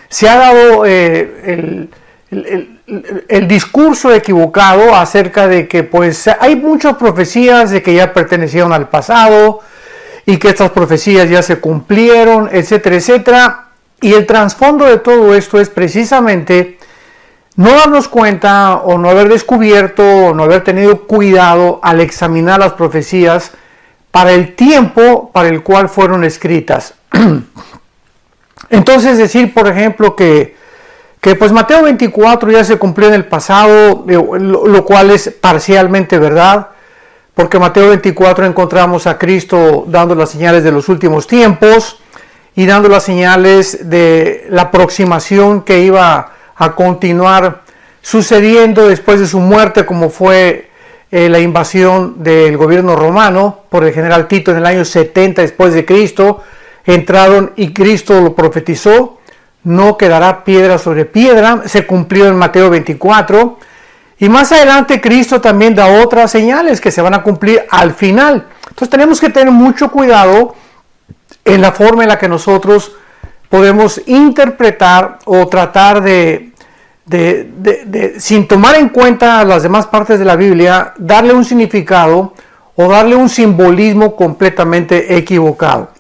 se ha dado el discurso equivocado acerca de que pues hay muchas profecías de que ya pertenecieron al pasado y que estas profecías ya se cumplieron, etcétera, etcétera. Y el trasfondo de todo esto es precisamente no darnos cuenta o no haber descubierto o no haber tenido cuidado al examinar las profecías para el tiempo para el cual fueron escritas. Entonces decir, por ejemplo, que pues Mateo 24 ya se cumplió en el pasado, lo cual es parcialmente verdad, porque en Mateo 24 encontramos a Cristo dando las señales de los últimos tiempos y dando las señales de la aproximación que iba a continuar sucediendo después de su muerte, como fue la invasión del gobierno romano por el general Tito en el año 70 después de Cristo. Entraron y Cristo lo profetizó, no quedará piedra sobre piedra, se cumplió en Mateo 24. Y más adelante Cristo también da otras señales que se van a cumplir al final. Entonces tenemos que tener mucho cuidado en la forma en la que nosotros podemos interpretar o tratar de sin tomar en cuenta las demás partes de la Biblia, darle un significado o darle un simbolismo completamente equivocado.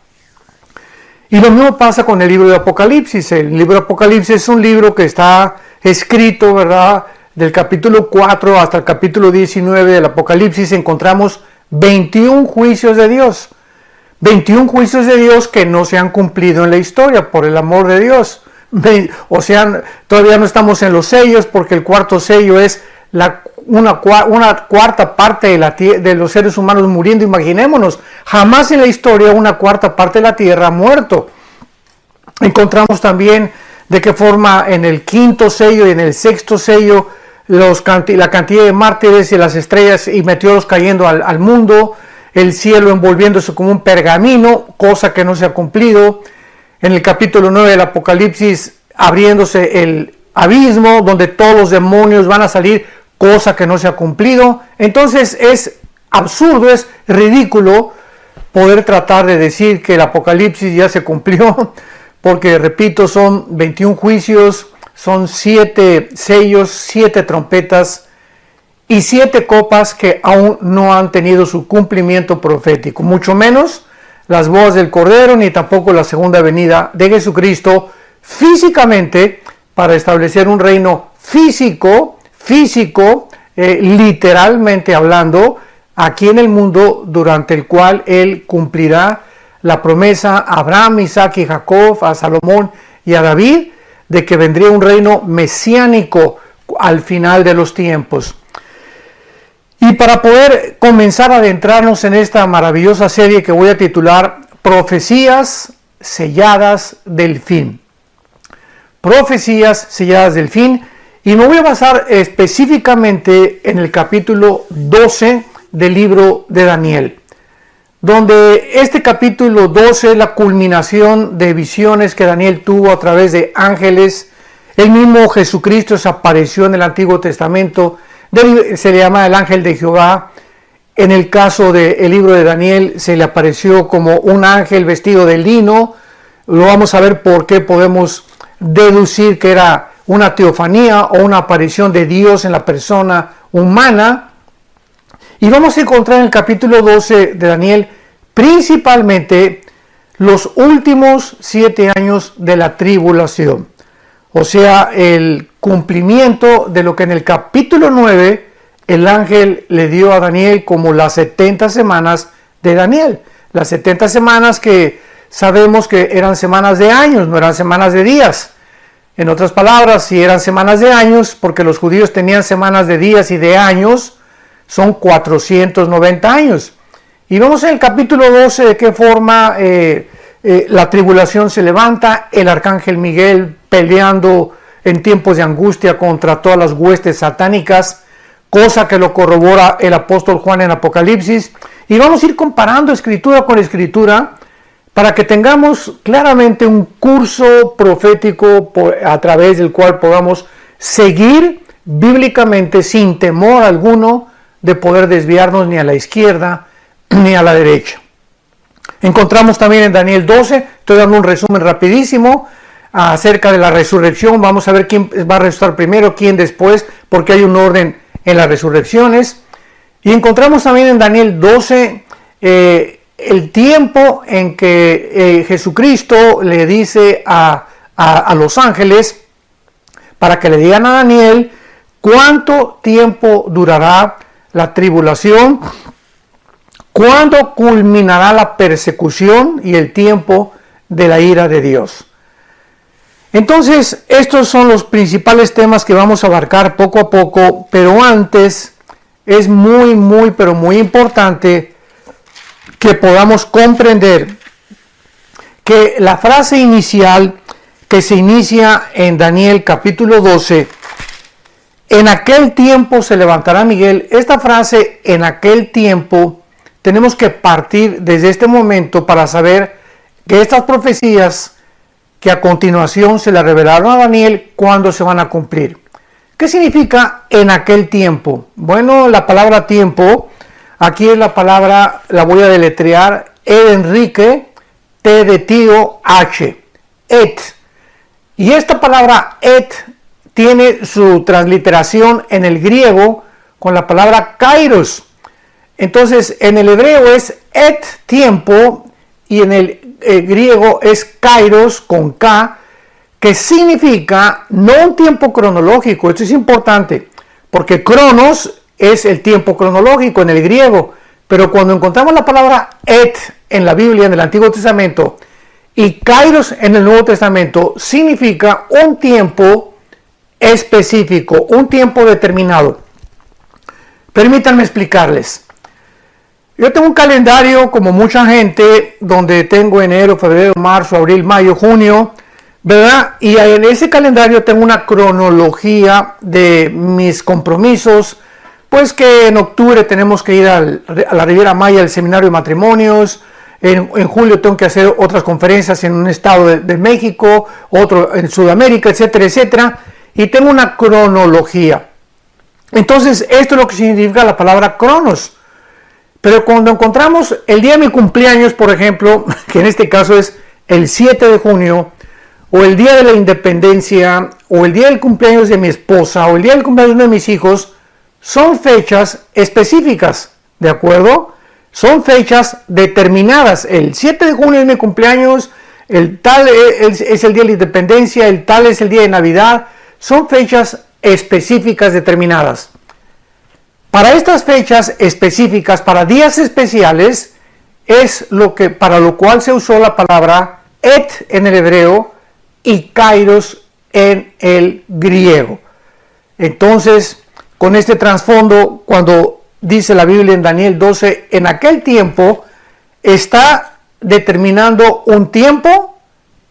Y lo mismo pasa con el libro de Apocalipsis. El libro de Apocalipsis es un libro que está escrito, ¿verdad? Del capítulo 4 hasta el capítulo 19 del Apocalipsis encontramos 21 juicios de Dios. 21 juicios de Dios que no se han cumplido en la historia, por el amor de Dios. O sea, todavía no estamos en los sellos, porque el cuarto sello es una cuarta parte de los seres humanos muriendo. Imaginémonos, jamás en la historia una cuarta parte de la tierra ha muerto. Encontramos también de qué forma en el quinto sello y en el sexto sello la cantidad de mártires y las estrellas y meteoros cayendo al mundo, el cielo envolviéndose como un pergamino, cosa que no se ha cumplido. En el capítulo 9 del Apocalipsis, abriéndose el abismo donde todos los demonios van a salir, cosa que no se ha cumplido. Entonces es absurdo, es ridículo poder tratar de decir que el Apocalipsis ya se cumplió, porque repito, son 21 juicios, son 7 sellos, 7 trompetas y 7 copas que aún no han tenido su cumplimiento profético, mucho menos las bodas del Cordero, ni tampoco la segunda venida de Jesucristo físicamente para establecer un reino físico, literalmente hablando, aquí en el mundo, durante el cual Él cumplirá la promesa a Abraham, Isaac y Jacob, a Salomón y a David, de que vendría un reino mesiánico al final de los tiempos. Y para poder comenzar a adentrarnos en esta maravillosa serie que voy a titular Profecías selladas del fin. Profecías selladas del fin. Y me voy a basar específicamente en el capítulo 12 del libro de Daniel, donde este capítulo 12 es la culminación de visiones que Daniel tuvo a través de ángeles. El mismo Jesucristo se apareció en el Antiguo Testamento. Se le llama el ángel de Jehová. En el caso del libro de Daniel se le apareció como un ángel vestido de lino. Lo vamos a ver por qué podemos deducir que era una teofanía o una aparición de Dios en la persona humana. Y vamos a encontrar en el capítulo 12 de Daniel principalmente los últimos 7 años de la tribulación. O sea, el cumplimiento de lo que en el capítulo 9 el ángel le dio a Daniel como las 70 semanas de Daniel. Las 70 semanas que sabemos que eran semanas de años, no eran semanas de días. En otras palabras, si eran semanas de años, porque los judíos tenían semanas de días y de años, son 490 años. Y vemos en el capítulo 12 de qué forma la tribulación se levanta, el arcángel Miguel peleando en tiempos de angustia contra todas las huestes satánicas, cosa que lo corrobora el apóstol Juan en Apocalipsis. Y vamos a ir comparando escritura con escritura para que tengamos claramente un curso profético a través del cual podamos seguir bíblicamente sin temor alguno de poder desviarnos ni a la izquierda ni a la derecha. Encontramos también en Daniel 12, estoy dando un resumen rapidísimo, acerca de la resurrección. Vamos a ver quién va a resucitar primero, quién después, porque hay un orden en las resurrecciones. Y encontramos también en Daniel 12 el tiempo en que Jesucristo le dice a los ángeles para que le digan a Daniel cuánto tiempo durará la tribulación, cuándo culminará la persecución y el tiempo de la ira de Dios. Entonces, estos son los principales temas que vamos a abarcar poco a poco, pero antes es muy, pero muy importante que podamos comprender que la frase inicial que se inicia en Daniel capítulo 12, en aquel tiempo se levantará Miguel. Esta frase, en aquel tiempo, tenemos que partir desde este momento para saber que estas profecías que a continuación se le revelaron a Daniel, ¿cuándo se van a cumplir? ¿Qué significa en aquel tiempo? Bueno, la palabra tiempo, aquí es la palabra, la voy a deletrear, E de Enrique, T de tío, H, et. Y esta palabra et tiene su transliteración en el griego con la palabra kairos. Entonces, en el hebreo es et, tiempo, y en el griego es kairos con K, que significa no un tiempo cronológico. Esto es importante, porque cronos es el tiempo cronológico en el griego, pero cuando encontramos la palabra et en la Biblia, en el Antiguo Testamento, y kairos en el Nuevo Testamento, significa un tiempo específico, un tiempo determinado. Permítanme explicarles. Yo tengo un calendario, como mucha gente, donde tengo enero, febrero, marzo, abril, mayo, junio, ¿verdad? Y en ese calendario tengo una cronología de mis compromisos, pues que en octubre tenemos que ir a la Riviera Maya, al seminario de matrimonios. En julio tengo que hacer otras conferencias en un estado de México, otro en Sudamérica, etcétera, etcétera. Y tengo una cronología. Entonces, esto es lo que significa la palabra cronos. Pero cuando encontramos el día de mi cumpleaños, por ejemplo, que en este caso es el 7 de junio, o el día de la independencia, o el día del cumpleaños de mi esposa, o el día del cumpleaños de mis hijos, son fechas específicas, ¿de acuerdo? Son fechas determinadas. El 7 de junio es mi cumpleaños, el tal es el día de la independencia, el tal es el día de Navidad. Son fechas específicas determinadas. Para estas fechas específicas, para días especiales, es para lo cual se usó la palabra et en el hebreo y kairos en el griego. Entonces, con este trasfondo, cuando dice la Biblia en Daniel 12, en aquel tiempo, está determinando un tiempo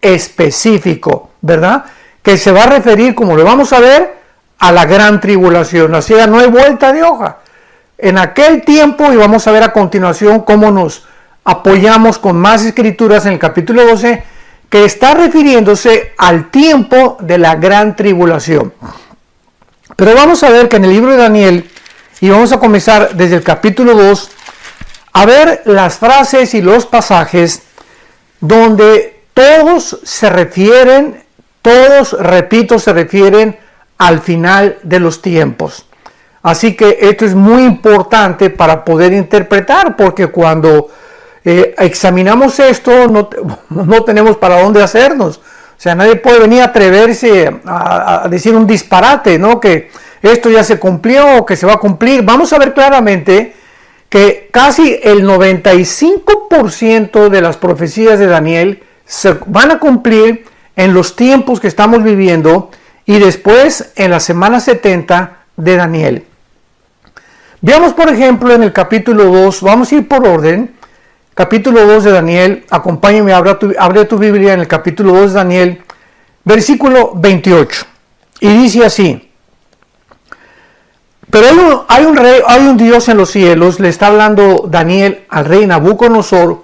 específico, ¿verdad? Que se va a referir, como lo vamos a ver, a la gran tribulación. Así que no hay vuelta de hoja. En aquel tiempo, y vamos a ver a continuación cómo nos apoyamos con más escrituras en el capítulo 12, que está refiriéndose al tiempo de la gran tribulación. Pero vamos a ver que en el libro de Daniel, y vamos a comenzar desde el capítulo 2, a ver las frases y los pasajes donde todos se refieren, se refieren al final de los tiempos. Así que esto es muy importante para poder interpretar, porque cuando examinamos esto no tenemos para dónde hacernos. O sea, nadie puede venir a atreverse a decir un disparate, ¿no? Que esto ya se cumplió o que se va a cumplir. Vamos a ver claramente que casi el 95% de las profecías de Daniel se van a cumplir en los tiempos que estamos viviendo y después en la semana 70 de Daniel. Veamos, por ejemplo, en el capítulo 2, vamos a ir por orden. Capítulo 2 de Daniel, acompáñame, abre tu Biblia en el capítulo 2 de Daniel, versículo 28. Y dice así: pero hay un Dios en los cielos, le está hablando Daniel al rey Nabucodonosor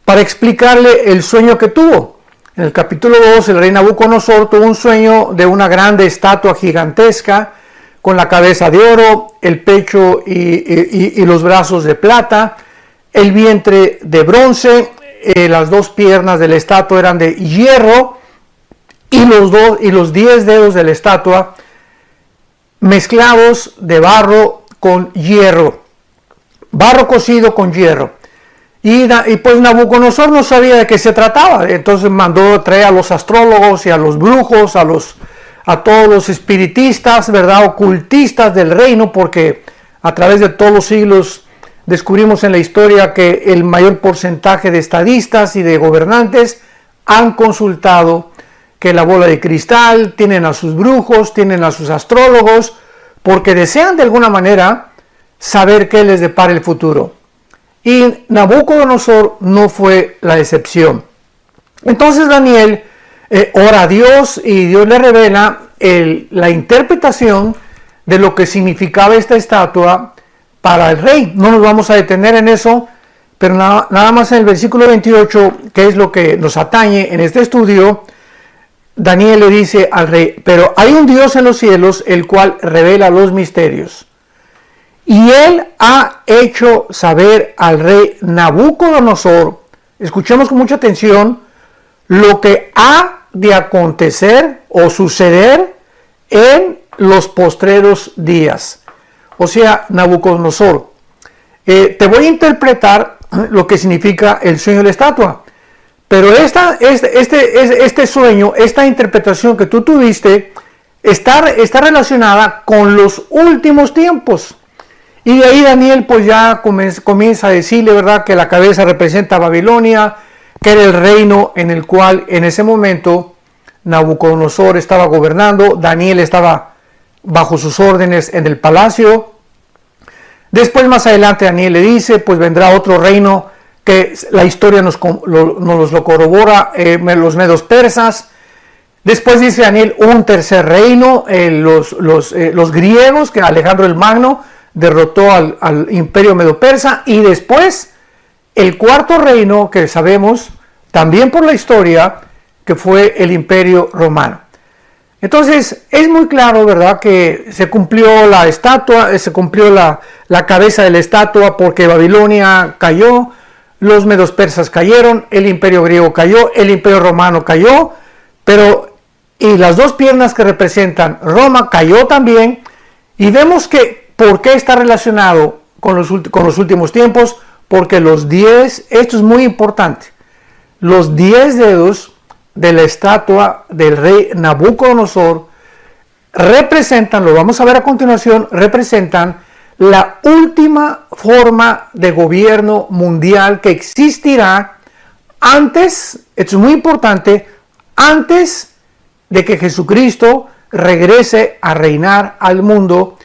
para explicarle el sueño que tuvo. En el capítulo 2, el rey Nabucodonosor tuvo un sueño de una grande estatua gigantesca, con la cabeza de oro, el pecho y los brazos de plata, el vientre de bronce, las dos piernas de la estatua eran de hierro, y los 10 dedos de la estatua mezclados de barro con hierro, barro cocido con hierro. Y pues Nabucodonosor no sabía de qué se trataba, entonces mandó traer a los astrólogos y a los brujos, a todos los espiritistas, ¿verdad?, ocultistas del reino, porque a través de todos los siglos descubrimos en la historia que el mayor porcentaje de estadistas y de gobernantes han consultado que la bola de cristal, tienen a sus brujos, tienen a sus astrólogos, porque desean de alguna manera saber qué les depara el futuro. Y Nabucodonosor no fue la excepción. Entonces Daniel ora a Dios y Dios le revela la interpretación de lo que significaba esta estatua para el rey. No nos vamos a detener en eso, pero nada más en el versículo 28, que es lo que nos atañe en este estudio, Daniel le dice al rey: pero hay un Dios en los cielos, el cual revela los misterios. Y él ha hecho saber al rey Nabucodonosor, escuchemos con mucha atención, lo que ha de acontecer o suceder en los postreros días. O sea, Nabucodonosor, te voy a interpretar lo que significa el sueño de la estatua. Pero este sueño, esta interpretación que tú tuviste, está relacionada con los últimos tiempos. Y de ahí Daniel pues ya comienza a decirle, ¿verdad?, que la cabeza representa a Babilonia, que era el reino en el cual en ese momento Nabucodonosor estaba gobernando, Daniel estaba bajo sus órdenes en el palacio. Después más adelante Daniel le dice, pues vendrá otro reino que la historia nos lo corrobora, los medos persas. Después dice Daniel un tercer reino, los griegos, que Alejandro el Magno derrotó al imperio medo persa, y después el cuarto reino que sabemos también por la historia, que fue el imperio romano. Entonces es muy claro, ¿verdad?, que se cumplió la estatua, se cumplió la cabeza de la estatua, porque Babilonia cayó, los medos persas cayeron, el imperio griego cayó, el imperio romano cayó, y las dos piernas que representan Roma cayó también. Y vemos que ¿por qué está relacionado con los últimos tiempos? Porque los 10, esto es muy importante, los 10 dedos de la estatua del rey Nabucodonosor representan, lo vamos a ver a continuación, representan la última forma de gobierno mundial que existirá antes, esto es muy importante, antes de que Jesucristo regrese a reinar al mundo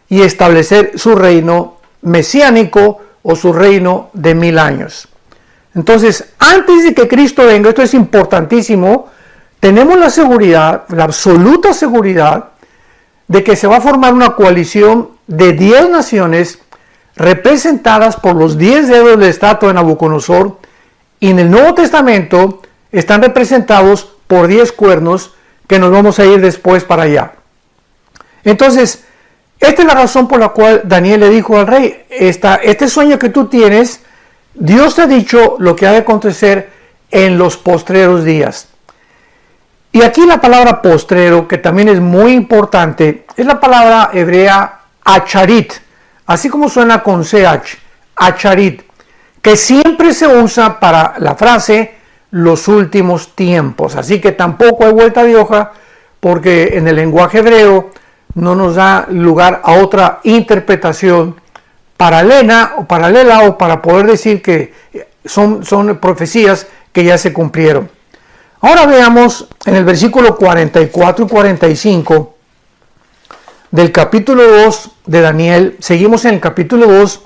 y establecer su reino mesiánico o su reino de 1000 años. Entonces, antes de que Cristo venga, esto es importantísimo, tenemos la seguridad, la absoluta seguridad, de que se va a formar una coalición de 10 naciones representadas por los 10 dedos de la estatua de Nabucodonosor, y en el Nuevo Testamento están representados por 10 cuernos, que nos vamos a ir después para allá. Entonces, esta es la razón por la cual Daniel le dijo al rey: este sueño que tú tienes, Dios te ha dicho lo que ha de acontecer en los postreros días. Y aquí la palabra postrero, que también es muy importante, es la palabra hebrea acharit, así como suena con ch, acharit, que siempre se usa para la frase los últimos tiempos. Así que tampoco hay vuelta de hoja, porque en el lenguaje hebreo no nos da lugar a otra interpretación paralela o para poder decir que son profecías que ya se cumplieron. Ahora veamos en el versículo 44 y 45 del capítulo 2 de Daniel. Seguimos en el capítulo 2,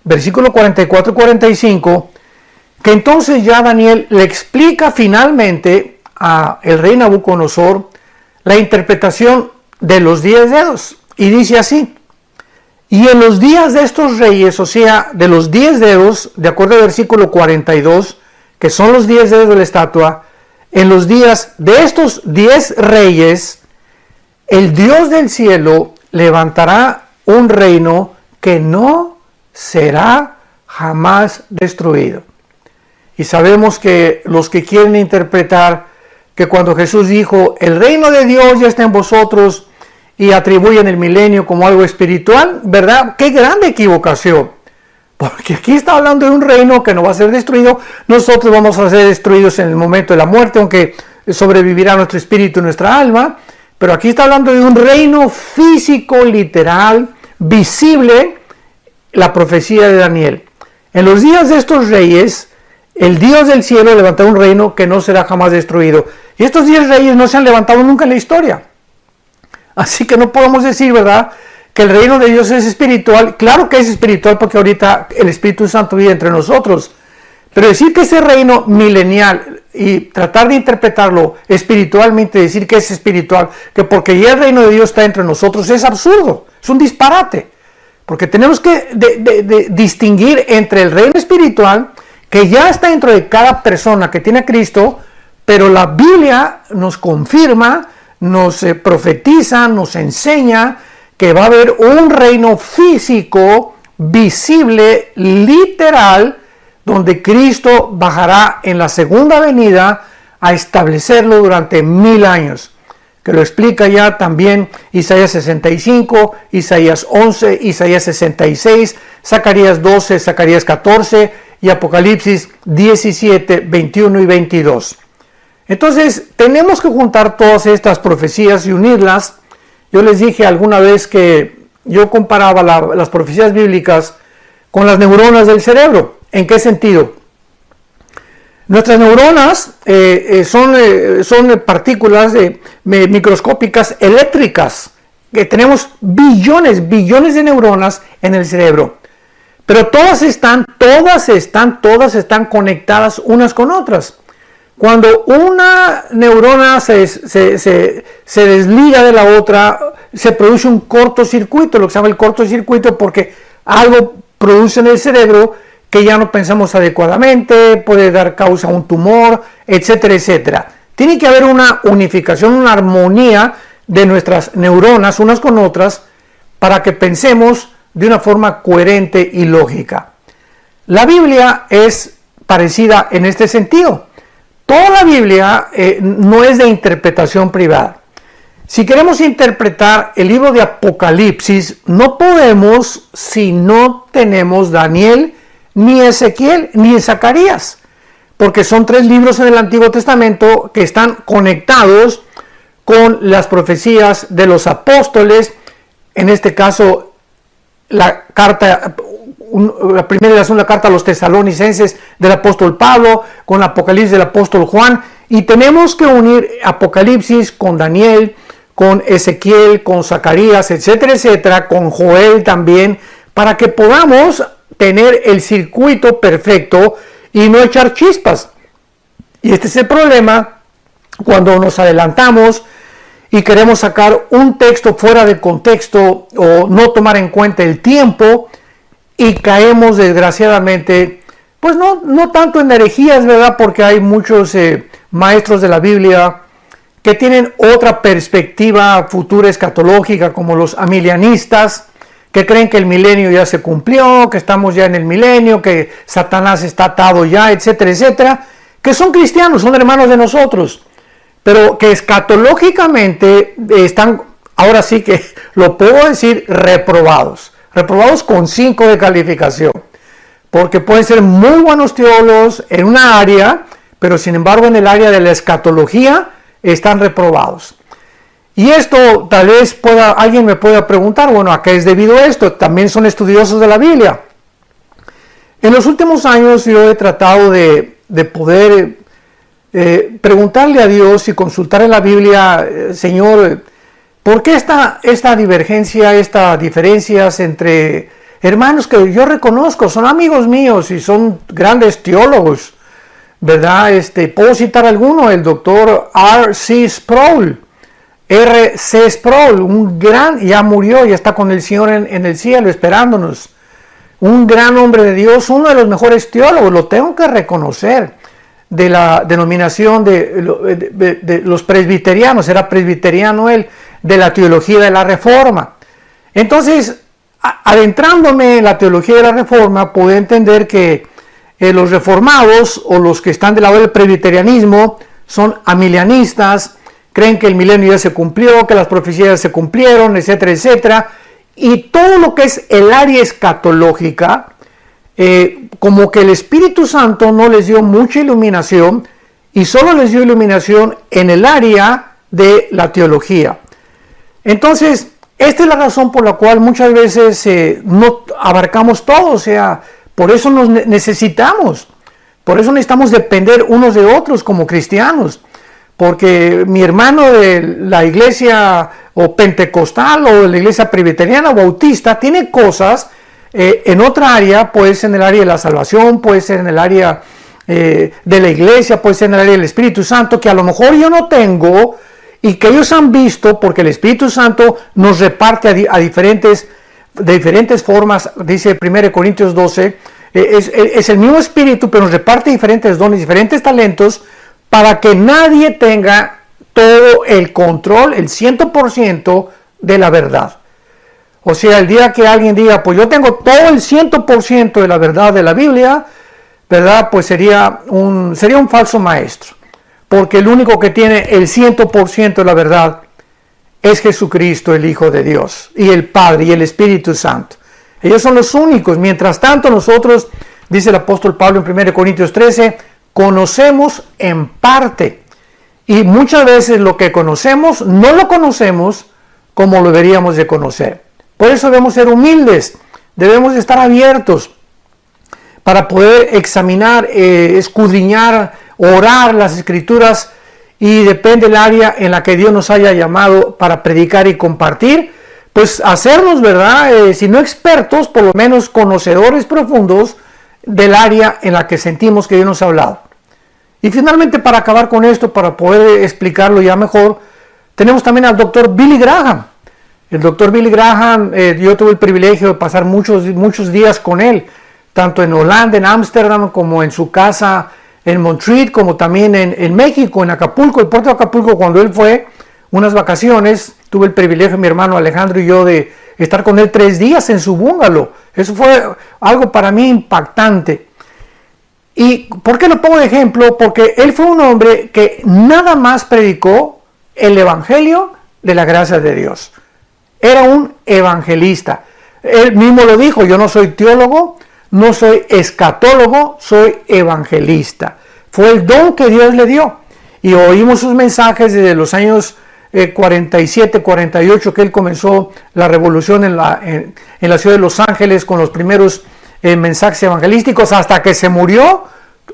versículo 44 y 45, que entonces ya Daniel le explica finalmente a el rey Nabucodonosor la interpretación de los 10 dedos. Y dice así: y en los días de estos reyes, o sea, de los 10 dedos, de acuerdo al versículo 42, que son los 10 dedos de la estatua, en los días de estos 10 reyes, el Dios del cielo levantará un reino que no será jamás destruido. Y sabemos que los que quieren interpretar que cuando Jesús dijo, el reino de Dios ya está en vosotros, y atribuyen el milenio como algo espiritual, ¿verdad? ¡Qué grande equivocación! Porque aquí está hablando de un reino que no va a ser destruido. Nosotros vamos a ser destruidos en el momento de la muerte, aunque sobrevivirá nuestro espíritu y nuestra alma. Pero aquí está hablando de un reino físico, literal, visible, la profecía de Daniel. En los días de estos reyes, el Dios del cielo levantará un reino que no será jamás destruido. Y estos 10 reyes no se han levantado nunca en la historia. Así que no podemos decir, ¿verdad?, que el reino de Dios es espiritual. Claro que es espiritual porque ahorita el Espíritu Santo vive entre nosotros. Pero decir que ese reino milenial y tratar de interpretarlo espiritualmente, decir que es espiritual, que porque ya el reino de Dios está entre nosotros, es absurdo, es un disparate. Porque tenemos que distinguir entre el reino espiritual, que ya está dentro de cada persona que tiene a Cristo, pero la Biblia nos confirma, nos profetiza, nos enseña que va a haber un reino físico, visible, literal, donde Cristo bajará en la segunda venida a establecerlo durante 1000 años. Que lo explica ya también Isaías 65, Isaías 11, Isaías 66, Zacarías 12, Zacarías 14 y Apocalipsis 17, 21 y 22. Entonces, tenemos que juntar todas estas profecías y unirlas. Yo les dije alguna vez que yo comparaba las profecías bíblicas con las neuronas del cerebro. ¿En qué sentido? Nuestras neuronas son partículas microscópicas eléctricas, que tenemos billones de neuronas en el cerebro. Pero todas están conectadas unas con otras. Cuando una neurona se desliga de la otra, se produce un cortocircuito, lo que se llama el cortocircuito, porque algo produce en el cerebro que ya no pensamos adecuadamente, puede dar causa a un tumor, etcétera, etcétera. Tiene que haber una unificación, una armonía de nuestras neuronas unas con otras para que pensemos de una forma coherente y lógica. La Biblia es parecida en este sentido. Toda la Biblia no es de interpretación privada. Si queremos interpretar el libro de Apocalipsis, no podemos si no tenemos Daniel, ni Ezequiel, ni Zacarías, porque son 3 libros en el Antiguo Testamento que están conectados con las profecías de los apóstoles. En este caso, la primera y la segunda carta a los tesalonicenses del apóstol Pablo, con Apocalipsis del apóstol Juan, y tenemos que unir Apocalipsis con Daniel, con Ezequiel, con Zacarías, etcétera, etcétera, con Joel también, para que podamos tener el circuito perfecto y no echar chispas. Y este es el problema cuando nos adelantamos y queremos sacar un texto fuera de contexto o no tomar en cuenta el tiempo, y caemos desgraciadamente, pues no tanto en herejías, ¿verdad? Porque hay muchos maestros de la Biblia que tienen otra perspectiva futura escatológica, como los amilianistas, que creen que el milenio ya se cumplió, que estamos ya en el milenio, que Satanás está atado ya, etcétera, etcétera, que son cristianos, son hermanos de nosotros, pero que escatológicamente están, ahora sí que lo puedo decir, reprobados con 5 de calificación, porque pueden ser muy buenos teólogos en una área, pero sin embargo en el área de la escatología están reprobados. Y esto tal vez alguien me pueda preguntar, bueno, ¿a qué es debido esto? También son estudiosos de la Biblia. En los últimos años yo he tratado de poder preguntarle a Dios y consultar en la Biblia, Señor, ¿por qué esta divergencia, estas diferencias entre hermanos que yo reconozco, son amigos míos y son grandes teólogos, ¿verdad? Puedo citar alguno, el doctor R.C. Sproul, un gran, ya murió, ya está con el Señor en el cielo esperándonos, un gran hombre de Dios, uno de los mejores teólogos, lo tengo que reconocer, de la denominación de los presbiterianos, era presbiteriano él, de la teología de la Reforma. Entonces, adentrándome en la teología de la Reforma, puedo entender que los reformados o los que están del lado del presbiterianismo son amilianistas, creen que el milenio ya se cumplió, que las profecías se cumplieron, etcétera, etcétera. Y todo lo que es el área escatológica, como que el Espíritu Santo no les dio mucha iluminación y solo les dio iluminación en el área de la teología. Entonces, esta es la razón por la cual muchas veces no abarcamos todo, o sea, por eso nos necesitamos, por eso necesitamos depender unos de otros como cristianos, porque mi hermano de la iglesia o pentecostal o de la iglesia presbiteriana o bautista tiene cosas en otra área, puede ser en el área de la salvación, puede ser en el área de la iglesia, puede ser en el área del Espíritu Santo, que a lo mejor yo no tengo y que ellos han visto, porque el Espíritu Santo nos reparte de diferentes formas. Dice 1 Corintios 12, es el mismo Espíritu, pero nos reparte diferentes dones, diferentes talentos, para que nadie tenga todo el control, el 100% de la verdad. O sea, el día que alguien diga, pues yo tengo todo el 100% de la verdad de la Biblia, ¿verdad? Pues sería un falso maestro. Porque el único que tiene el 100% de la verdad es Jesucristo, el Hijo de Dios, y el Padre y el Espíritu Santo. Ellos son los únicos. Mientras tanto, nosotros, dice el apóstol Pablo en 1 Corintios 13, conocemos en parte. Y muchas veces lo que conocemos, no lo conocemos como lo deberíamos de conocer. Por eso debemos ser humildes, debemos de estar abiertos para poder examinar, escudriñar, orar las Escrituras, y depende del área en la que Dios nos haya llamado para predicar y compartir, pues hacernos, ¿verdad? Si no expertos, por lo menos conocedores profundos del área en la que sentimos que Dios nos ha hablado. Y finalmente, para acabar con esto, para poder explicarlo ya mejor, tenemos también al doctor Billy Graham. El doctor Billy Graham, yo tuve el privilegio de pasar muchos días con él, tanto en Holanda, en Ámsterdam, como en su casa en Montreal, como también en México, en Acapulco, el puerto de Acapulco. Cuando él fue unas vacaciones, tuve el privilegio, mi hermano Alejandro y yo, de estar con él 3 días en su bungalow. Eso fue algo para mí impactante. ¿Y por qué lo pongo de ejemplo? Porque él fue un hombre que nada más predicó el evangelio de la gracia de Dios. Era un evangelista. Él mismo lo dijo: yo no soy teólogo, no soy escatólogo, soy evangelista. Fue el don que Dios le dio. Y oímos sus mensajes desde los años 47, 48, que él comenzó la revolución en la ciudad de Los Ángeles con los primeros mensajes evangelísticos, hasta que se murió.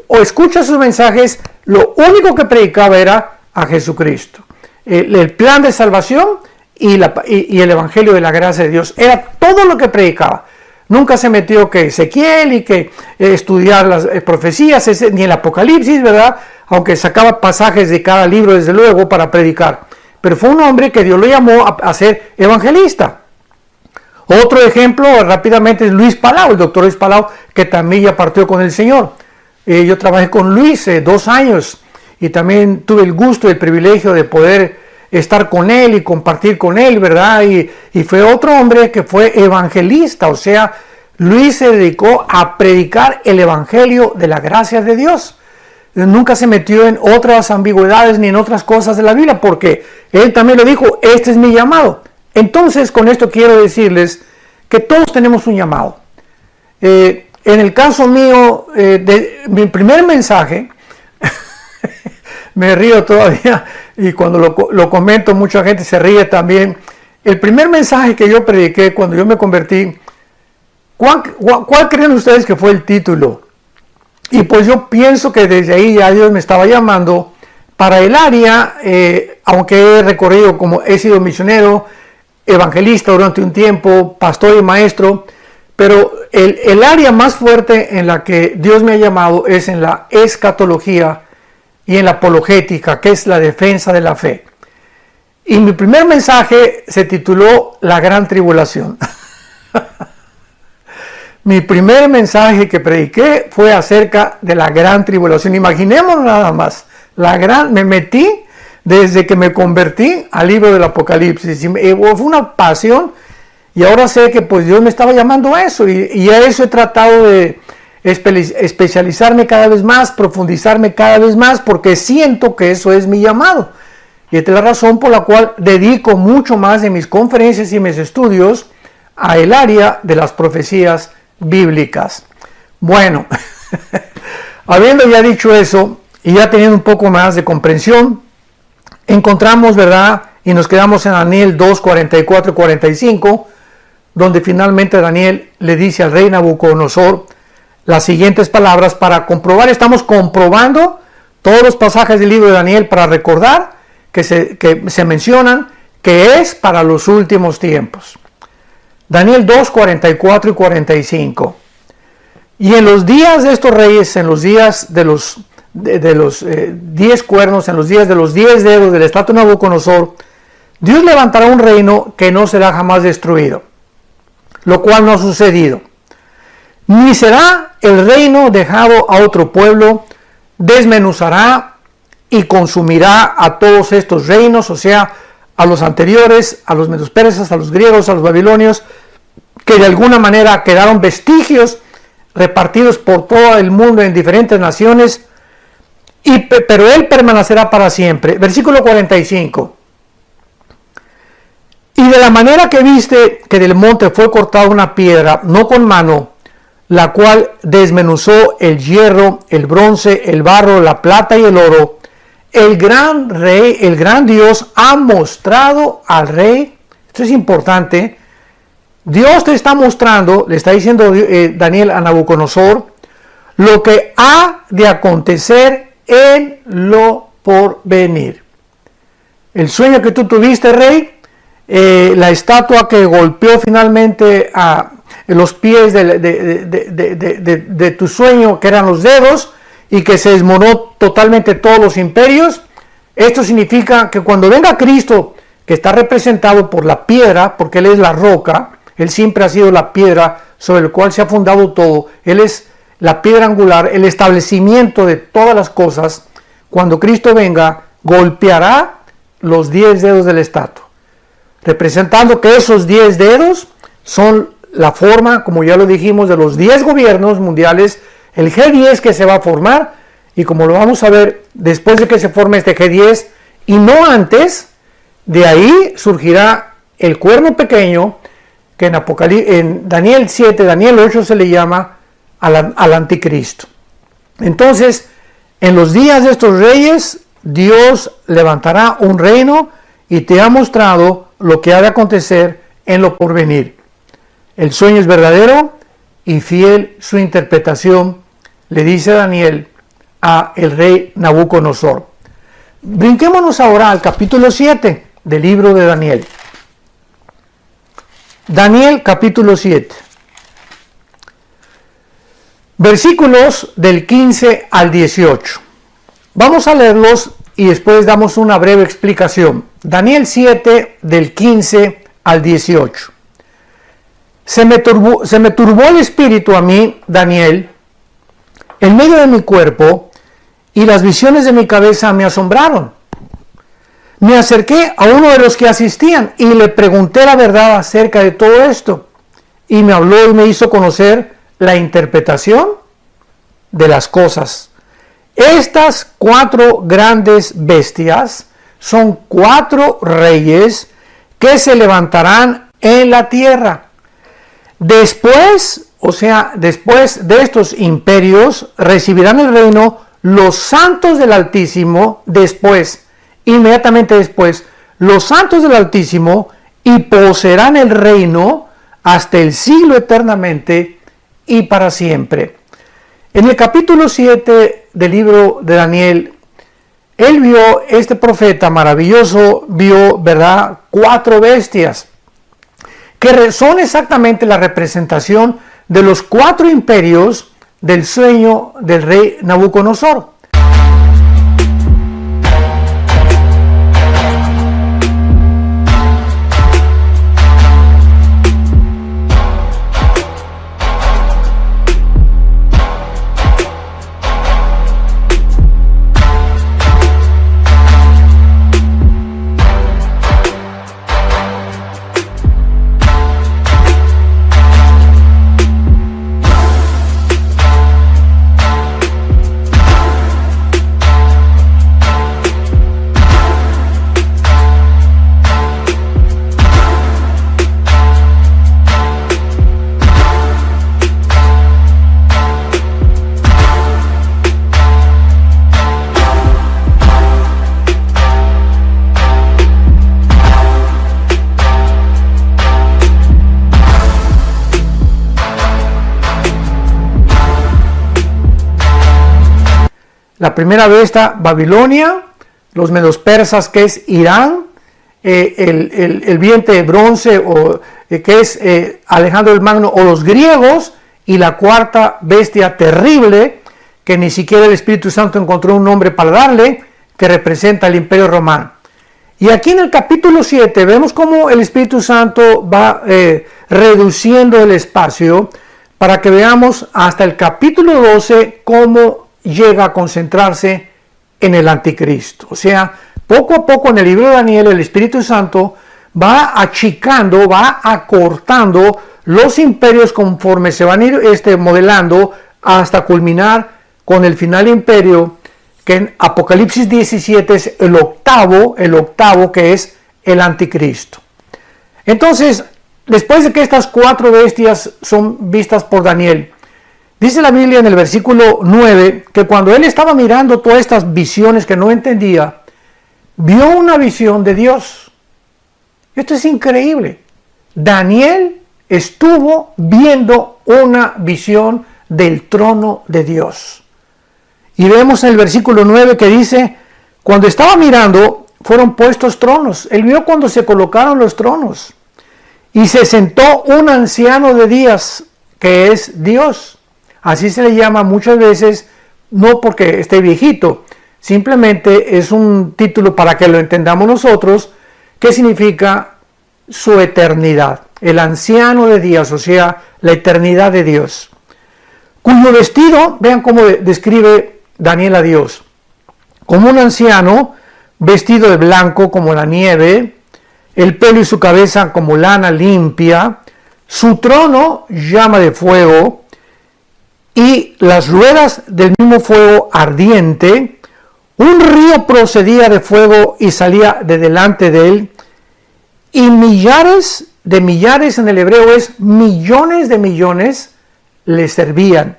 O escucha sus mensajes, lo único que predicaba era a Jesucristo, el plan de salvación y el evangelio de la gracia de Dios. Era todo lo que predicaba. Nunca se metió que Ezequiel y que estudiar las profecías, ni el Apocalipsis, ¿verdad? Aunque sacaba pasajes de cada libro, desde luego, para predicar. Pero fue un hombre que Dios lo llamó a ser evangelista. Otro ejemplo rápidamente es Luis Palau, el doctor Luis Palau, que también ya partió con el Señor. Yo trabajé con Luis 2 años y también tuve el gusto y el privilegio de poder estar con él y compartir con él, ¿verdad? Y fue otro hombre que fue evangelista. O sea, Luis se dedicó a predicar el evangelio de la gracia de Dios. Nunca se metió en otras ambigüedades ni en otras cosas de la Biblia, porque él también lo dijo: este es mi llamado. Entonces, con esto quiero decirles que todos tenemos un llamado. En el caso mío, de mi primer mensaje, me río todavía, y cuando lo comento mucha gente se ríe también. El primer mensaje que yo prediqué cuando yo me convertí, ¿cuál creen ustedes que fue el título? Y pues yo pienso que desde ahí ya Dios me estaba llamando para el área, aunque he recorrido, como he sido misionero, evangelista durante un tiempo, pastor y maestro, pero el área más fuerte en la que Dios me ha llamado es en la escatología y en la apologética, que es la defensa de la fe. Y mi primer mensaje se tituló La Gran Tribulación. Mi primer mensaje que prediqué fue acerca de la Gran Tribulación. Imaginemos nada más, me metí desde que me convertí al libro del Apocalipsis. Fue una pasión, y ahora sé que pues Dios me estaba llamando a eso, y a eso he tratado de especializarme cada vez más, profundizarme cada vez más, porque siento que eso es mi llamado. Y esta es la razón por la cual dedico mucho más de mis conferencias y mis estudios a el área de las profecías bíblicas. Bueno, habiendo ya dicho eso y ya teniendo un poco más de comprensión, encontramos, ¿verdad? Y nos quedamos en Daniel 2, 44 y 45, donde finalmente Daniel le dice al rey Nabucodonosor las siguientes palabras para comprobar. Estamos comprobando todos los pasajes del libro de Daniel para recordar que se mencionan que es para los últimos tiempos. Daniel 2, 44 y 45. Y en los días de estos reyes, en los días de los 10 cuernos, en los días de los 10 dedos del estatua de Nabucodonosor, Dios levantará un reino que no será jamás destruido, lo cual no ha sucedido. Ni será el reino dejado a otro pueblo, desmenuzará y consumirá a todos estos reinos, o sea, a los anteriores, a los medos persas, a los griegos, a los babilonios, que de alguna manera quedaron vestigios repartidos por todo el mundo en diferentes naciones, pero él permanecerá para siempre. Versículo 45. Y de la manera que viste que del monte fue cortada una piedra, no con mano, la cual desmenuzó el hierro, el bronce, el barro, la plata y el oro, el gran rey, el gran Dios ha mostrado al rey. Esto es importante. Dios te está mostrando, le está diciendo Daniel a Nabucodonosor, lo que ha de acontecer en lo porvenir. El sueño que tú tuviste, rey, la estatua que golpeó finalmente a los pies de tu sueño, que eran los dedos, y que se desmoronó totalmente todos los imperios. Esto significa que cuando venga Cristo, que está representado por la piedra, porque Él es la roca, Él siempre ha sido la piedra sobre la cual se ha fundado todo, Él es la piedra angular, el establecimiento de todas las cosas. Cuando Cristo venga, golpeará los 10 dedos de la estatua, representando que esos 10 dedos son la forma, como ya lo dijimos, de los 10 gobiernos mundiales, el G10 que se va a formar, y como lo vamos a ver después de que se forme este G10, y no antes, de ahí surgirá el cuerno pequeño, que en Daniel 7, Daniel 8 se le llama al anticristo. Entonces, en los días de estos reyes, Dios levantará un reino y te ha mostrado lo que ha de acontecer en lo porvenir. El sueño es verdadero y fiel su interpretación, le dice Daniel a el rey Nabucodonosor. Brinquémonos ahora al capítulo 7 del libro de Daniel. Daniel capítulo 7. Versículos del 15 al 18. Vamos a leerlos y después damos una breve explicación. Daniel 7 del 15 al 18. Se me turbó el espíritu a mí, Daniel, en medio de mi cuerpo, y las visiones de mi cabeza me asombraron. Me acerqué a uno de los que asistían y le pregunté la verdad acerca de todo esto. Y me habló y me hizo conocer la interpretación de las cosas. Estas 4 grandes bestias son 4 reyes que se levantarán en la tierra. Después, después de estos imperios, recibirán el reino los santos del Altísimo, inmediatamente después, los santos del Altísimo, y poseerán el reino hasta el siglo eternamente y para siempre. En el capítulo 7 del libro de Daniel, este profeta maravilloso, vio, ¿verdad?, 4 bestias, que son exactamente la representación de los 4 imperios del sueño del rey Nabucodonosor. La primera bestia, Babilonia, los medos persas, que es Irán, el vientre de bronce, que es Alejandro el Magno, o los griegos, y la cuarta bestia terrible, que ni siquiera el Espíritu Santo encontró un nombre para darle, que representa el Imperio Romano. Y aquí en el capítulo 7 vemos cómo el Espíritu Santo va reduciendo el espacio para que veamos hasta el capítulo 12 cómo llega a concentrarse en el anticristo. O sea, poco a poco en el libro de Daniel el Espíritu Santo va achicando, va acortando los imperios conforme se van a ir modelando hasta culminar con el final imperio, que en Apocalipsis 17 es el octavo que es el anticristo. Entonces, después de que estas 4 bestias son vistas por Daniel, dice la Biblia en el versículo 9 que cuando él estaba mirando todas estas visiones que no entendía, vio una visión de Dios. Esto es increíble. Daniel estuvo viendo una visión del trono de Dios. Y vemos en el versículo 9 que dice, cuando estaba mirando, fueron puestos tronos. Él vio cuando se colocaron los tronos. Y se sentó un anciano de días, que es Dios. Así se le llama muchas veces, no porque esté viejito, simplemente es un título para que lo entendamos nosotros, que significa su eternidad. El anciano de días, o sea, la eternidad de Dios. Cuyo vestido, vean cómo describe Daniel a Dios, como un anciano vestido de blanco como la nieve, el pelo y su cabeza como lana limpia, su trono llama de fuego y las ruedas del mismo fuego ardiente, un río procedía de fuego y salía de delante de él, y millares de millares en el hebreo es millones de millones le servían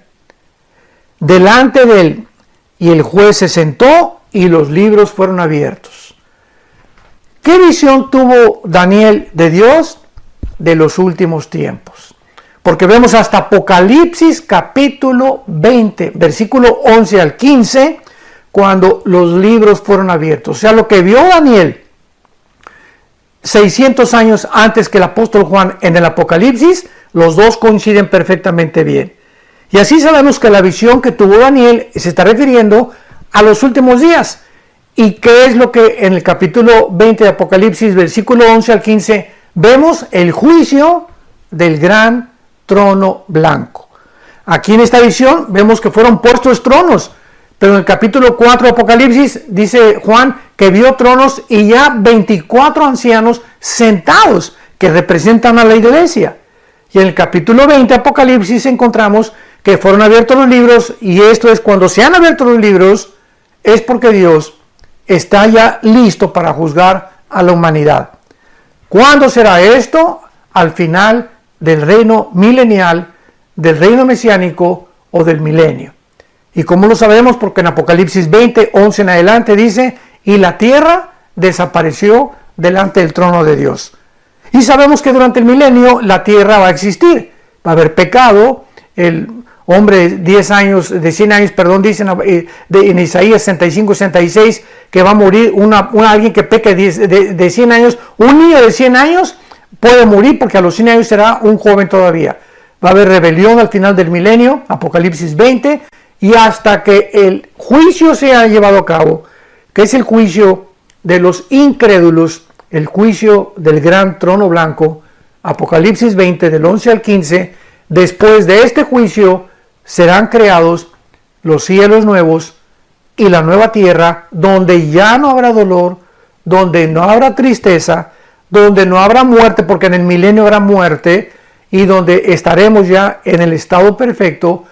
delante de él. Y el juez se sentó y los libros fueron abiertos. ¿Qué visión tuvo Daniel de Dios? De los últimos tiempos. Porque vemos hasta Apocalipsis capítulo 20, versículo 11 al 15, cuando los libros fueron abiertos. O sea, lo que vio Daniel 600 años antes que el apóstol Juan en el Apocalipsis, los dos coinciden perfectamente bien. Y así sabemos que la visión que tuvo Daniel se está refiriendo a los últimos días. ¿Y qué es lo que en el capítulo 20 de Apocalipsis, versículo 11 al 15, vemos? El juicio del gran trono blanco. Aquí en esta visión vemos que fueron puestos tronos, pero en el capítulo 4 de Apocalipsis dice Juan que vio tronos y ya 24 ancianos sentados que representan a la iglesia. Y en el capítulo 20 de Apocalipsis encontramos que fueron abiertos los libros, y esto es cuando se han abierto los libros, es porque Dios está ya listo para juzgar a la humanidad. ¿Cuándo será esto? Al final del reino milenial, del reino mesiánico o del milenio. ¿Y cómo lo sabemos? Porque en Apocalipsis 20, 11 en adelante dice, y la tierra desapareció delante del trono de Dios. Y sabemos que durante el milenio la tierra va a existir, va a haber pecado. El hombre de 10 años, de 100 años, perdón, dicen en Isaías 65, 66, que va a morir alguien que peque de 100 años. Un niño de 100 años puede morir porque a los 100 años será un joven todavía. Va a haber rebelión al final del milenio, Apocalipsis 20, y hasta que el juicio sea llevado a cabo, que es el juicio de los incrédulos, el juicio del gran trono blanco, Apocalipsis 20, del 11 al 15, después de este juicio serán creados los cielos nuevos y la nueva tierra, donde ya no habrá dolor, donde no habrá tristeza, donde no habrá muerte, porque en el milenio habrá muerte, y donde estaremos ya en el estado perfecto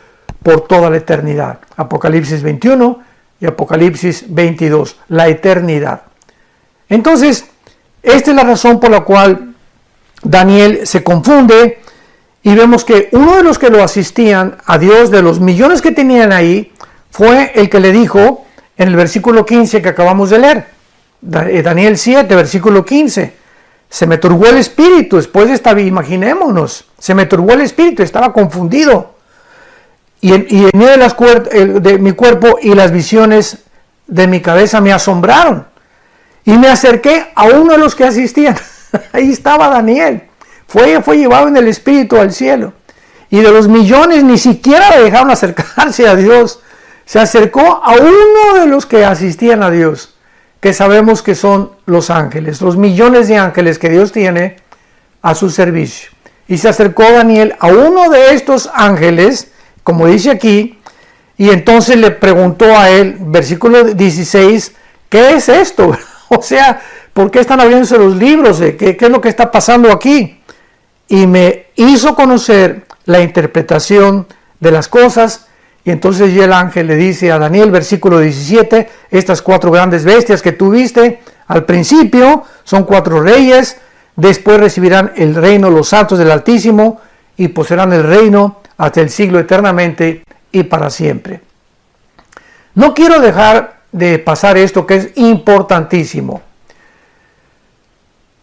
por toda la eternidad. Apocalipsis 21 y Apocalipsis 22, la eternidad. Entonces, esta es la razón por la cual Daniel se confunde, y vemos que uno de los que lo asistían a Dios, de los millones que tenían ahí, fue el que le dijo en el versículo 15 que acabamos de leer, Daniel 7, versículo 15, se me turbó el espíritu, después de esta, imaginémonos, se me turbó el espíritu, estaba confundido. y en medio de mi cuerpo y las visiones de mi cabeza me asombraron. Y me acerqué a uno de los que asistían. Ahí estaba Daniel. Fue llevado en el espíritu al cielo. Y de los millones ni siquiera le dejaron acercarse a Dios. Se acercó a uno de los que asistían a Dios, que sabemos que son los ángeles, los millones de ángeles que Dios tiene a su servicio. Y se acercó Daniel a uno de estos ángeles, como dice aquí, y entonces le preguntó a él, versículo 16, ¿qué es esto? O sea, ¿por qué están abriéndose los libros? ¿Qué es lo que está pasando aquí? Y me hizo conocer la interpretación de las cosas. Y entonces ya el ángel le dice a Daniel, versículo 17, estas 4 grandes bestias que tú viste al principio son 4 reyes, después recibirán el reino los santos del Altísimo y poseerán el reino hasta el siglo eternamente y para siempre. No quiero dejar de pasar esto que es importantísimo.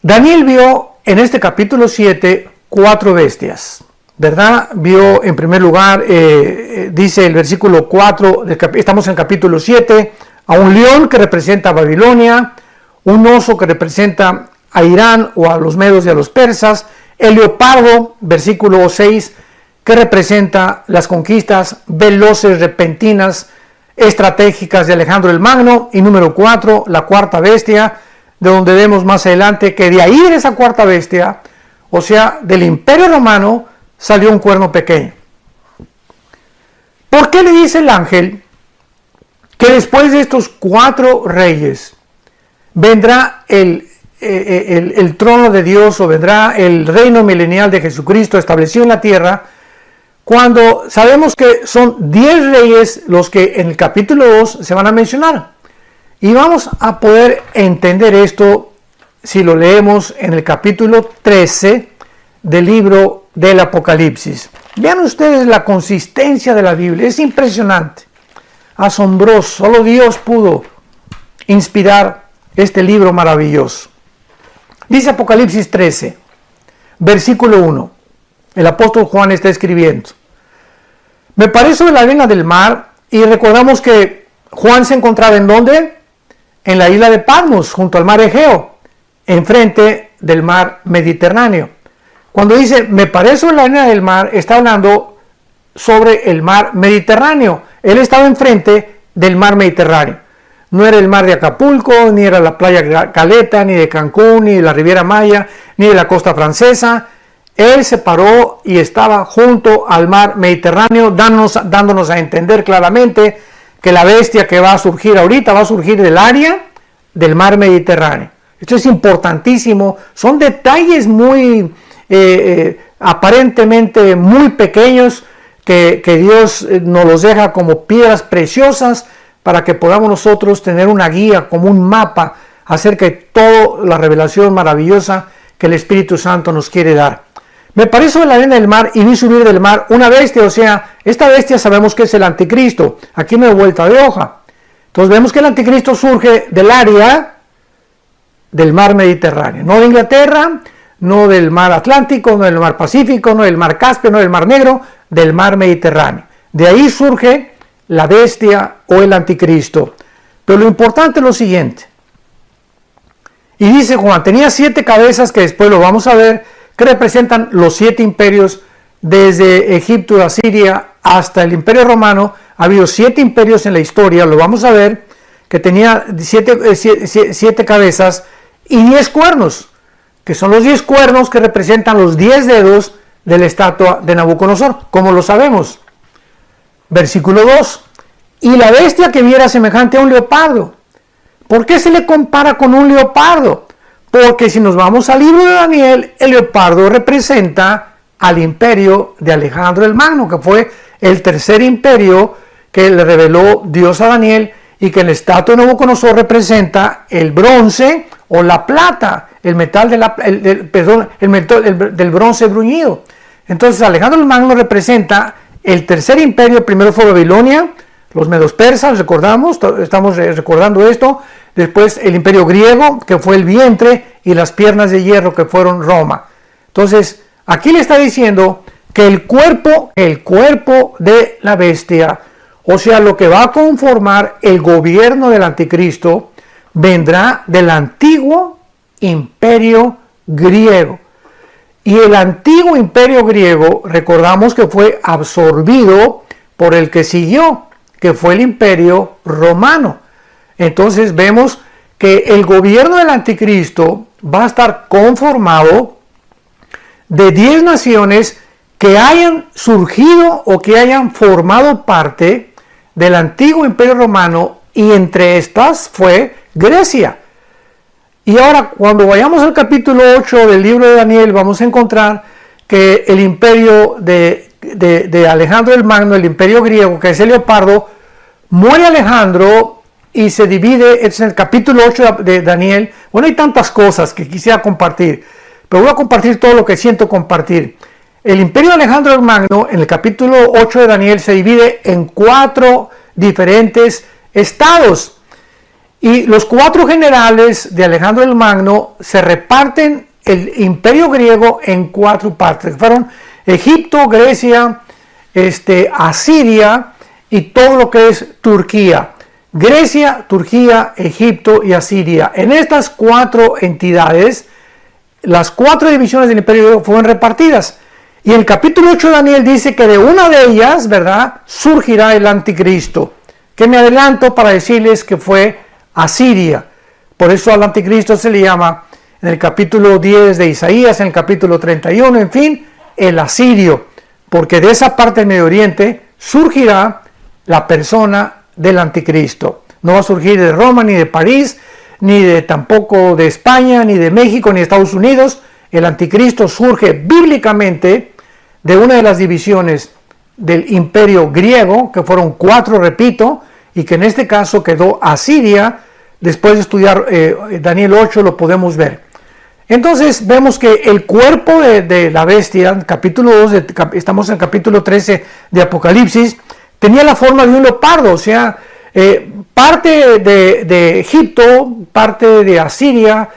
Daniel vio en este capítulo 7 4 bestias, ¿verdad? Vio en primer lugar, dice el versículo 4, estamos en el capítulo 7, a un león que representa a Babilonia, un oso que representa a Irán o a los medos y a los persas, el leopardo, versículo 6, que representa las conquistas veloces, repentinas, estratégicas de Alejandro el Magno, y número 4, la cuarta bestia, de donde vemos más adelante que de ahí, de esa cuarta bestia, o sea, del Imperio Romano, salió un cuerno pequeño. ¿Por qué le dice el ángel que después de estos 4 reyes vendrá el trono de Dios, o vendrá el reino milenial de Jesucristo establecido en la tierra, cuando sabemos que son 10 reyes los que en el capítulo 2 se van a mencionar? Y vamos a poder entender esto si lo leemos en el capítulo 13 del libro del Apocalipsis. Vean ustedes la consistencia de la Biblia, es impresionante, asombroso. Solo Dios pudo inspirar este libro maravilloso. Dice Apocalipsis 13, versículo 1. El apóstol Juan está escribiendo: me paré sobre la arena del mar, y recordamos que Juan se encontraba ¿en dónde? En la isla de Patmos, junto al mar Egeo, enfrente del mar Mediterráneo. Cuando dice me paré sobre la arena del mar, está hablando sobre el mar Mediterráneo. Él estaba enfrente del mar Mediterráneo. No era el mar de Acapulco, ni era la playa Caleta, ni de Cancún, ni de la Riviera Maya, ni de la costa francesa. Él se paró y estaba junto al mar Mediterráneo, dándonos a entender claramente que la bestia que va a surgir ahorita va a surgir del área del mar Mediterráneo. Esto es importantísimo. Son detalles muy aparentemente muy pequeños que Dios nos los deja como piedras preciosas para que podamos nosotros tener una guía, como un mapa acerca de toda la revelación maravillosa que el Espíritu Santo nos quiere dar. Me paré sobre la arena del mar y vi subir del mar una bestia, o sea, esta bestia sabemos que es el anticristo. Aquí me he vuelta de hoja. Entonces vemos que el anticristo surge del área del mar Mediterráneo, no de Inglaterra, no del mar Atlántico, no del mar Pacífico, no del mar Caspio, no del mar Negro, del mar Mediterráneo. De ahí surge la bestia o el anticristo. Pero lo importante es lo siguiente. Y dice Juan, tenía 7 cabezas, que después lo vamos a ver, que representan los 7 imperios desde Egipto, Asiria, hasta el Imperio Romano. Ha habido 7 imperios en la historia, lo vamos a ver, que tenía 7 cabezas y 10 cuernos, que son los 10 cuernos que representan los 10 dedos de la estatua de Nabucodonosor, como lo sabemos. Versículo 2. Y la bestia que viera semejante a un leopardo. ¿Por qué se le compara con un leopardo? Porque si nos vamos al libro de Daniel, el leopardo representa al imperio de Alejandro el Magno, que fue el tercer imperio que le reveló Dios a Daniel, y que en la estatua de Nabucodonosor representa el bronce o la plata, el metal, del bronce bruñido. Entonces Alejandro el Magno representa el tercer imperio. Primero fue Babilonia, los medos persas, recordamos, estamos recordando esto. Después el imperio griego, que fue el vientre, y las piernas de hierro, que fueron Roma. Entonces aquí le está diciendo que el cuerpo de la bestia, o sea, lo que va a conformar el gobierno del anticristo, vendrá del antiguo imperio griego. Y el antiguo imperio griego, recordamos que fue absorbido por el que siguió, que fue el imperio romano. Entonces vemos que el gobierno del anticristo va a estar conformado de 10 naciones que hayan surgido o que hayan formado parte del antiguo imperio romano, y entre estas fue Grecia. Y ahora, cuando vayamos al capítulo 8 del libro de Daniel, vamos a encontrar que el imperio de Alejandro el Magno, el imperio griego, que es el leopardo, muere Alejandro y se divide. Es en el capítulo 8 de Daniel. Bueno, hay tantas cosas que quisiera compartir, pero voy a compartir todo lo que siento compartir. El imperio de Alejandro el Magno, en el capítulo 8 de Daniel, se divide en 4 diferentes estados. Y los 4 generales de Alejandro el Magno se reparten el imperio griego en 4 partes. Fueron Egipto, Grecia, Asiria y todo lo que es Turquía. Grecia, Turquía, Egipto y Asiria. En estas 4 entidades, las 4 divisiones del imperio griego fueron repartidas. Y el capítulo 8 de Daniel dice que de una de ellas, ¿verdad?, surgirá el anticristo. Que me adelanto para decirles que fue Asiria. Por eso al anticristo se le llama en el capítulo 10 de Isaías, en el capítulo 31, en fin, el asirio. Porque de esa parte del Medio Oriente surgirá la persona del anticristo. No va a surgir de Roma, ni de París, ni de tampoco de España, ni de México, ni de Estados Unidos. El anticristo surge bíblicamente de una de las divisiones del imperio griego, que fueron 4, repito, y que en este caso quedó Asiria. Después de estudiar Daniel 8 lo podemos ver. Entonces vemos que el cuerpo de la bestia, capítulo 2, estamos en el capítulo 13 de Apocalipsis, tenía la forma de un leopardo, o sea, parte de Egipto, parte de Asiria,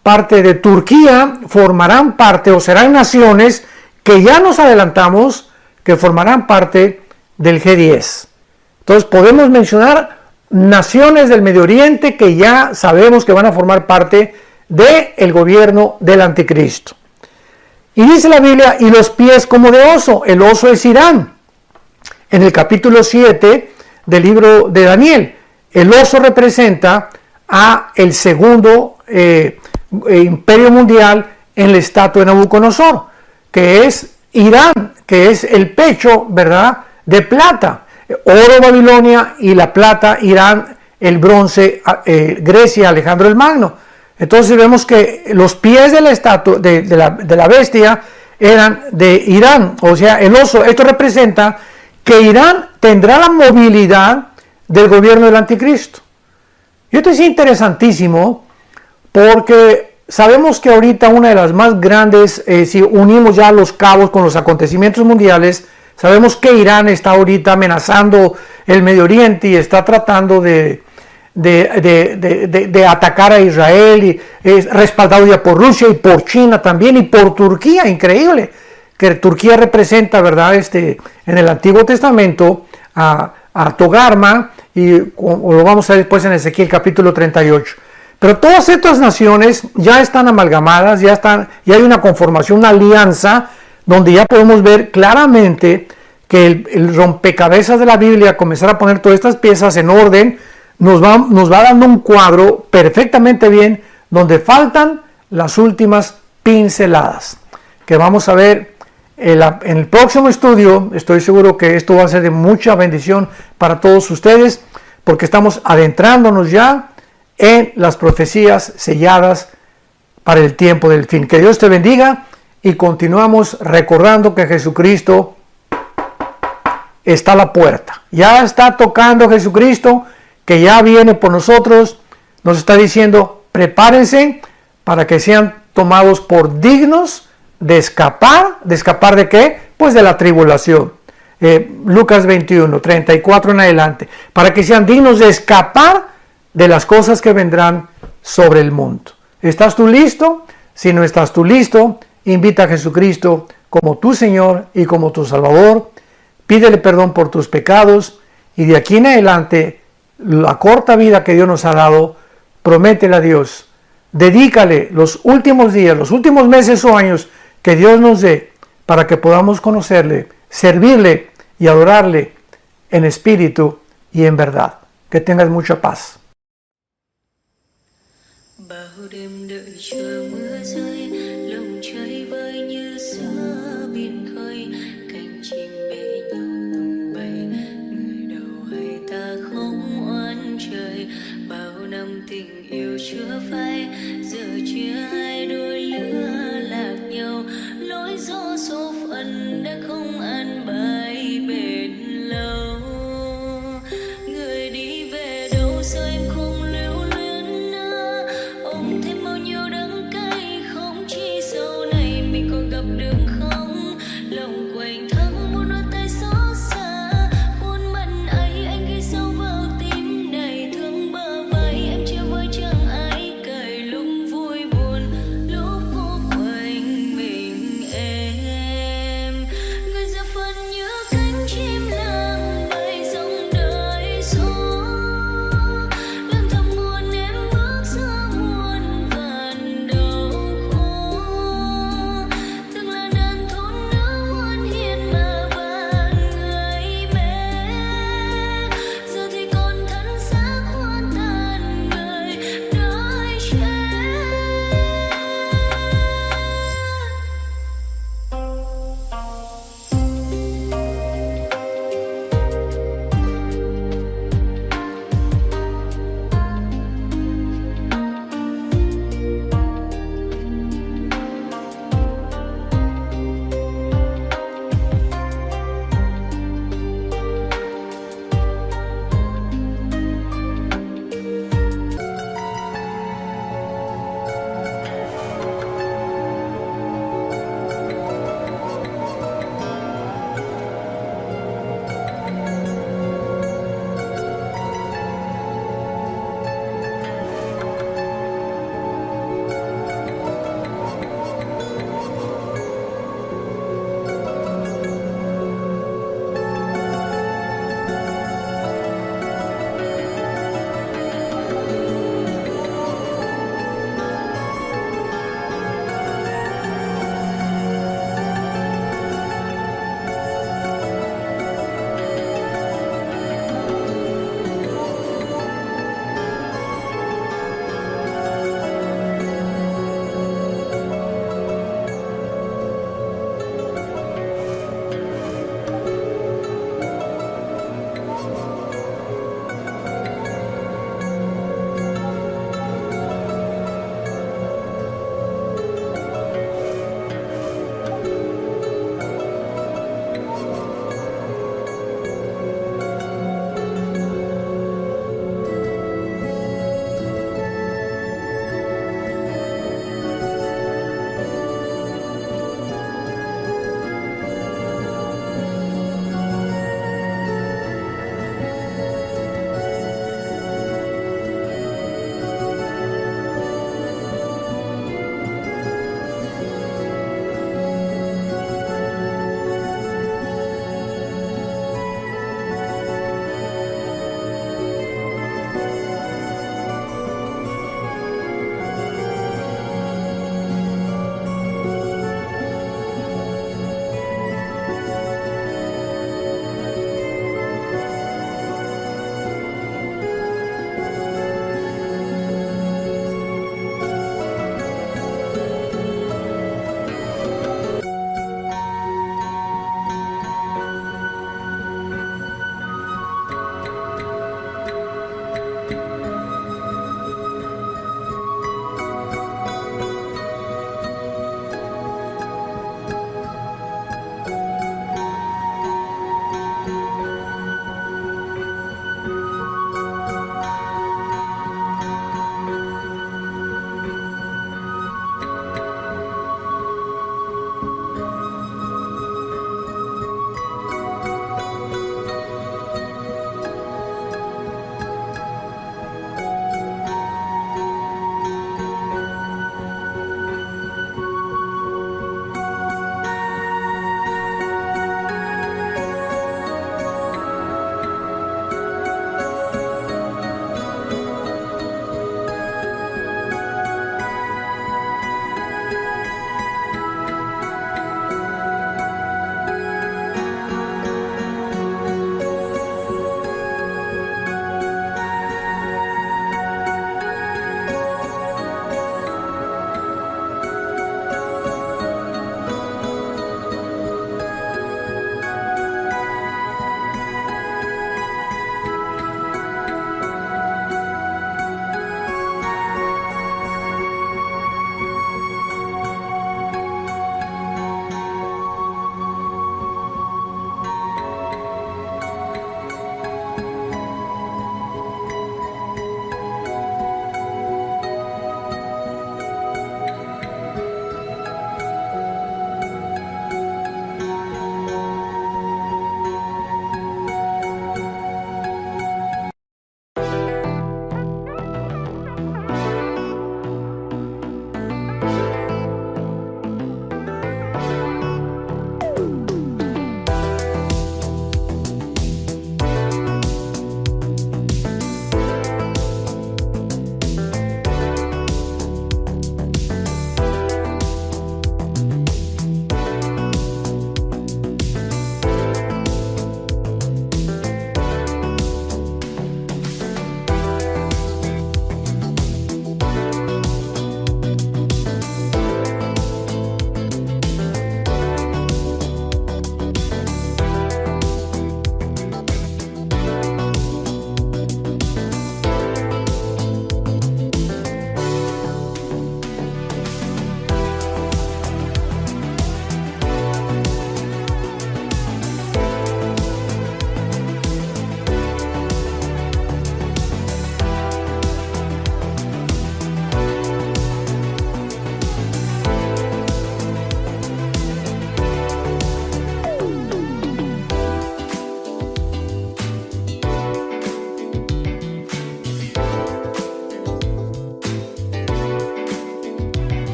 parte de Turquía formarán parte o serán naciones que ya nos adelantamos que formarán parte del G10. Entonces podemos mencionar naciones del Medio Oriente que ya sabemos que van a formar parte del gobierno del anticristo. Y dice la Biblia, y los pies como de oso. El oso es Irán. En el capítulo 7 del libro de Daniel, el oso representa a el segundo imperio mundial en la estatua de Nabucodonosor, que es Irán, que es el pecho, ¿verdad?, de plata. Oro Babilonia y la plata Irán, el bronce Grecia, Alejandro el Magno. Entonces vemos que los pies de la estatua de la bestia eran de Irán, o sea, el oso. Esto representa que Irán tendrá la movilidad del gobierno del anticristo. Y esto es interesantísimo porque sabemos que ahorita una de las más grandes, si unimos ya los cabos con los acontecimientos mundiales, sabemos que Irán está ahorita amenazando el Medio Oriente y está tratando de atacar a Israel, y es respaldado ya por Rusia y por China también y por Turquía. Increíble que Turquía representa, ¿verdad?, en el Antiguo Testamento a Togarma, y lo vamos a ver después en Ezequiel capítulo 38. Pero todas estas naciones ya están amalgamadas, ya hay una conformación, una alianza, donde ya podemos ver claramente que el rompecabezas de la Biblia, comenzar a poner todas estas piezas en orden, nos va dando un cuadro perfectamente bien, donde faltan las últimas pinceladas, que vamos a ver en el próximo estudio. Estoy seguro que esto va a ser de mucha bendición para todos ustedes, porque estamos adentrándonos ya en las profecías selladas para el tiempo del fin. Que Dios te bendiga, y continuamos recordando que Jesucristo está a la puerta. Ya está tocando Jesucristo, que ya viene por nosotros. Nos está diciendo, prepárense para que sean tomados por dignos de escapar. ¿De escapar de qué? Pues de la tribulación. Lucas 21, 34 en adelante. Para que sean dignos de escapar de las cosas que vendrán sobre el mundo. ¿Estás tú listo? Si no estás tú listo, invita a Jesucristo como tu Señor y como tu Salvador. Pídele perdón por tus pecados y de aquí en adelante, la corta vida que Dios nos ha dado, prométele a Dios. Dedícale los últimos días, los últimos meses o años que Dios nos dé para que podamos conocerle, servirle y adorarle en espíritu y en verdad. Que tengas mucha paz. Bao đêm đợi chờ mưa rơi, lòng trời vơi như giữa biển khơi, cánh chim bể nhau tung bay, người đầu hay ta không oán trời. Bao năm tình yêu chưa phai, giờ chia hai đôi lứa lạc nhau, lối gió số phận đã không an bài bền lâu. Người đi về đâu sao em không lưu luyến nữa, ôm thêm bao nhiêu đắng cay, không chỉ sau này mình còn gặp được